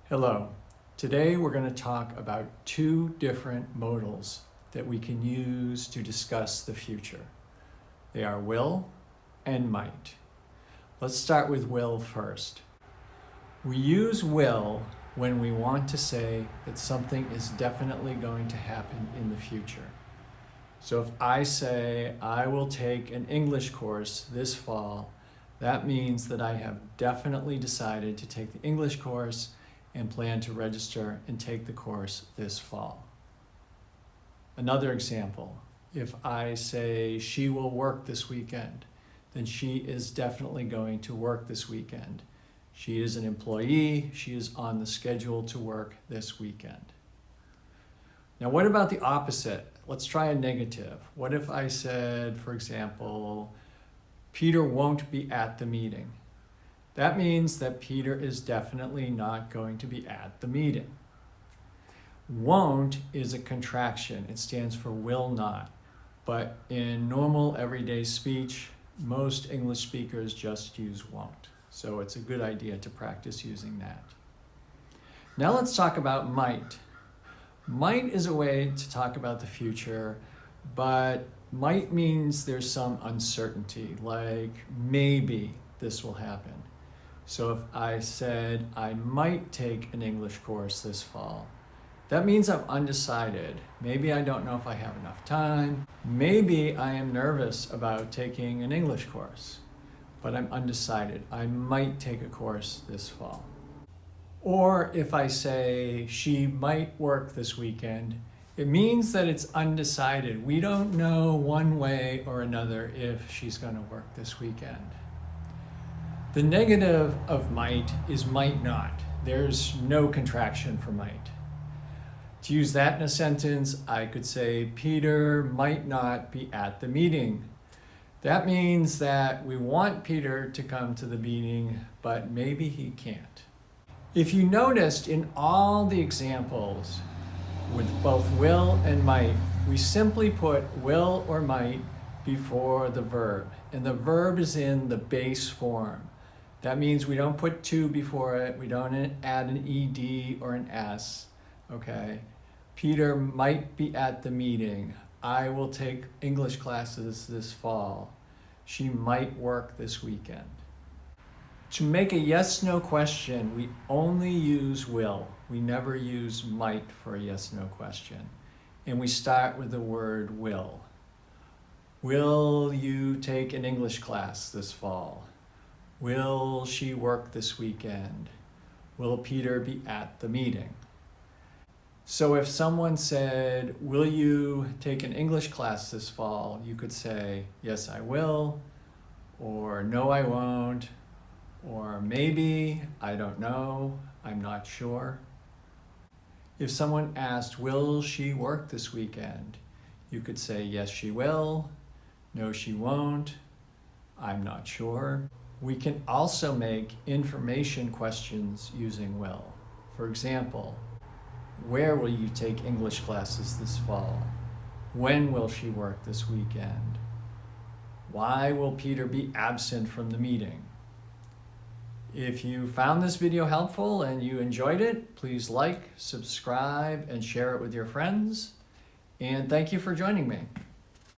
Hello. Today we're going to talk about two different modals that we can use to discuss the future. They are will and might. Let's start with will first. We use will when we want to say that something is definitely going to happen in the future. So if I say I will take an English course this fall, that means that I have definitely decided to take the English course and plan to register and take the course this fall. Another example, if I say she will work this weekend, then she is definitely going to work this weekend. She is an employee, she is on the schedule to work this weekend. Now what about the opposite? Let's try a negative. What if I said, for example, Peter won't be at the meeting? That means that Peter is definitely not going to be at the meeting. Won't is a contraction. It stands for will not. But in normal everyday speech, most English speakers just use won't. So it's a good idea to practice using that. Now let's talk about might. Might is a way to talk about the future, but might means there's some uncertainty, like maybe this will happen. So if I said I might take an English course this fall, that means I'm undecided. Maybe I don't know if I have enough time. Maybe I am nervous about taking an English course, but I'm undecided. I might take a course this fall. Or if I say she might work this weekend, it means that it's undecided. We don't know one way or another if she's going to work this weekend. The negative of might is might not. There's no contraction for might. To use that in a sentence, I could say Peter might not be at the meeting. That means that we want Peter to come to the meeting, but maybe he can't. If you noticed in all the examples with both will and might, we simply put will or might before the verb, and the verb is in the base form. That means we don't put to before it, we don't add an ed or an s, okay? Peter might be at the meeting. I will take English classes this fall. She might work this weekend. To make a yes-no question, we only use will. We never use might for a yes-no question. And we start with the word will. Will you take an English class this fall? Will she work this weekend? Will Peter be at the meeting? So if someone said, will you take an English class this fall? You could say, yes, I will, or no, I won't, or maybe, I don't know, I'm not sure. If someone asked, will she work this weekend? You could say, yes, she will, no, she won't, I'm not sure. We can also make information questions using will. For example, where will you take English classes this fall? When will she work this weekend? Why will Peter be absent from the meeting? If you found this video helpful and you enjoyed it, please like, subscribe, and share it with your friends. And thank you for joining me.